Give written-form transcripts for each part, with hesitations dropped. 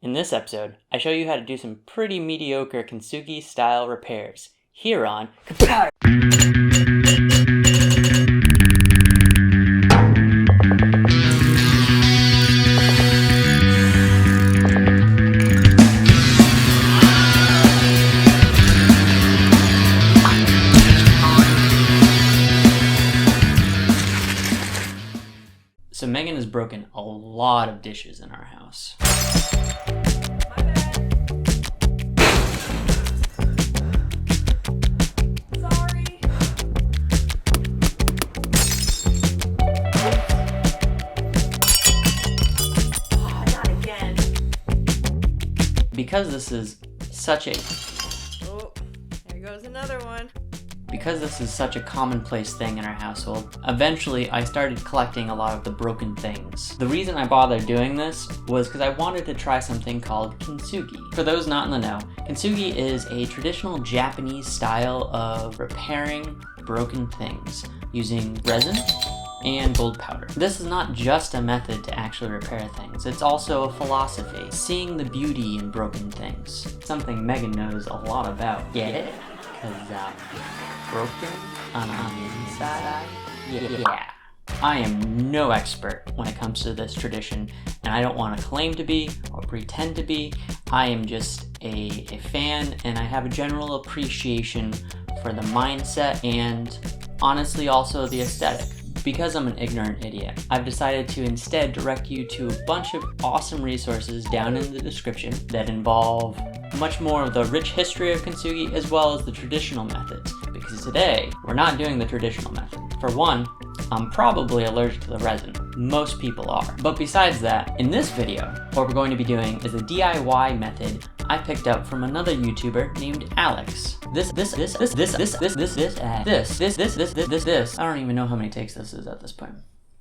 In this episode, I show you how to do some pretty mediocre Kintsugi style repairs here on kapow-der. So Megan has broken a lot of dishes in our house. Because this is such a... Oh, there goes another one. Because this is such a commonplace thing in our household, eventually I started collecting a lot of the broken things. The reason I bothered doing this was because I wanted to try something called Kintsugi. For those not in the know, Kintsugi is a traditional Japanese style of repairing broken things using resin and gold powder. This is not just a method to actually repair things, it's also a philosophy, seeing the beauty in broken things. Something Megan knows a lot about. Get it? Because broken on the inside? Yeah. I am no expert when it comes to this tradition, and I don't want to claim to be or pretend to be. I am just a fan, and I have a general appreciation for the mindset and honestly also the aesthetic. Because I'm an ignorant idiot, I've decided to instead direct you to a bunch of awesome resources down in the description that involve much more of the rich history of Kintsugi as well as the traditional methods. Because today, we're not doing the traditional method. For one, I'm probably allergic to the resin. Most people are. But besides that, in this video, what we're going to be doing is a DIY method I picked up from another YouTuber named Alex. I don't even know how many takes this is at this point.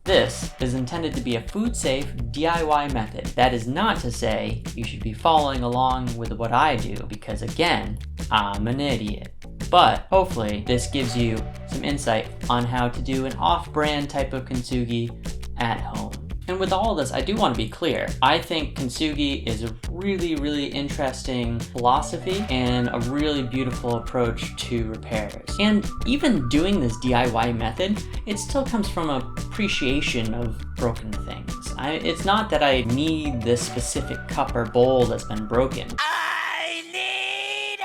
This is intended to be a food-safe DIY method. That is not to say you should be following along with what I do, because again, I'm an idiot. But hopefully this gives you some insight on how to do an off-brand type of Kintsugi at home. And with all of this, I do want to be clear. I think Kintsugi is a really interesting philosophy and a really beautiful approach to repairs. And even doing this DIY method, it still comes from an appreciation of broken things. It's not that I need this specific cup or bowl that's been broken. I need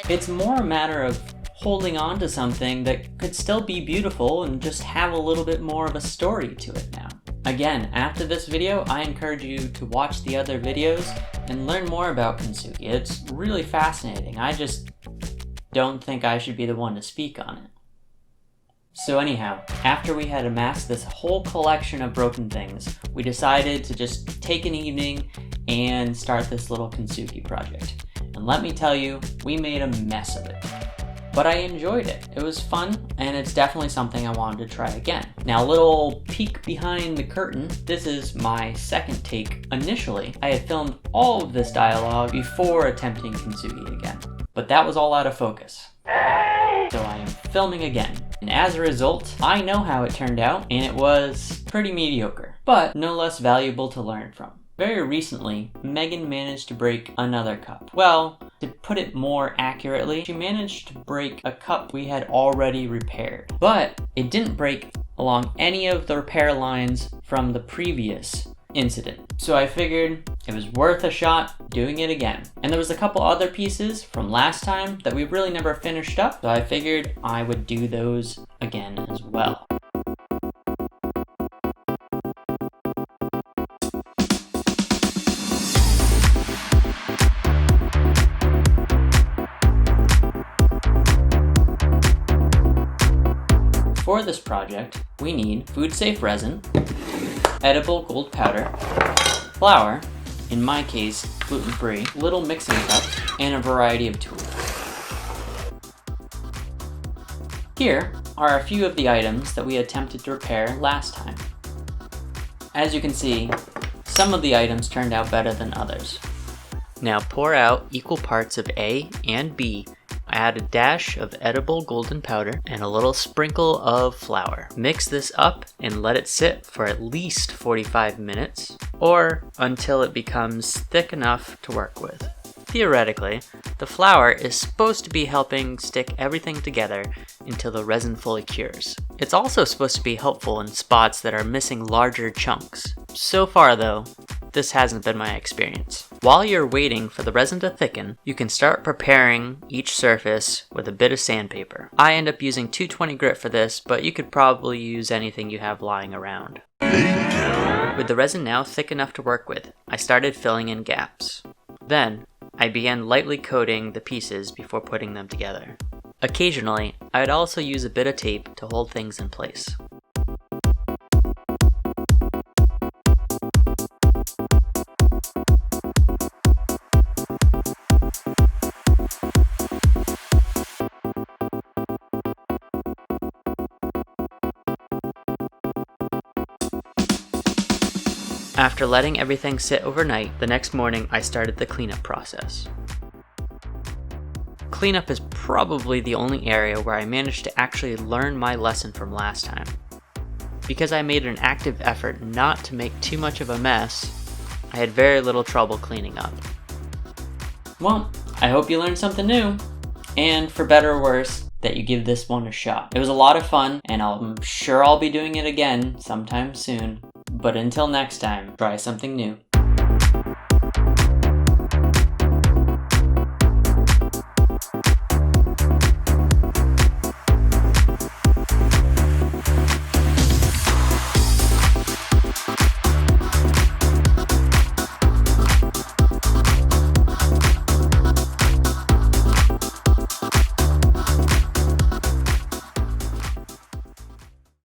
it! It's more a matter of holding on to something that could still be beautiful and just have a little bit more of a story to it now. Again, after this video, I encourage you to watch the other videos and learn more about Kintsugi. It's really fascinating. I just don't think I should be the one to speak on it. So anyhow, after we had amassed this whole collection of broken things, we decided to just take an evening and start this little Kintsugi project. And let me tell you, we made a mess of it. But I enjoyed it. It was fun, and it's definitely something I wanted to try again. Now, a little peek behind the curtain, this is my second take. Initially, I had filmed all of this dialogue before attempting Kintsugi again, but that was all out of focus. So I am filming again, and as a result, I know how it turned out, and it was pretty mediocre, but no less valuable to learn from. Very recently, Megan managed to break another cup. Well, to put it more accurately, she managed to break a cup we had already repaired. But it didn't break along any of the repair lines from the previous incident. So I figured it was worth a shot doing it again. And there was a couple other pieces from last time that we really never finished up, so I figured I would do those again as well. For this project, we need food-safe resin, edible gold powder, flour, in my case gluten-free, little mixing cups, and a variety of tools. Here are a few of the items that we attempted to repair last time. As you can see, some of the items turned out better than others. Now pour out equal parts of A and B add a dash of edible golden powder and a little sprinkle of flour. Mix this up and let it sit for at least 45 minutes or until it becomes thick enough to work with. Theoretically, the flour is supposed to be helping stick everything together until the resin fully cures. It's also supposed to be helpful in spots that are missing larger chunks. So far though, this hasn't been my experience. While you're waiting for the resin to thicken, you can start preparing each surface with a bit of sandpaper. I end up using 220 grit for this, but you could probably use anything you have lying around. With the resin now thick enough to work with, I started filling in gaps. Then, I began lightly coating the pieces before putting them together. Occasionally, I would also use a bit of tape to hold things in place. After letting everything sit overnight, the next morning I started the cleanup process. Cleanup is probably the only area where I managed to actually learn my lesson from last time. Because I made an active effort not to make too much of a mess, I had very little trouble cleaning up. Well, I hope you learned something new, and for better or worse, that you give this one a shot. It was a lot of fun, and I'm sure I'll be doing it again sometime soon. But until next time, try something new.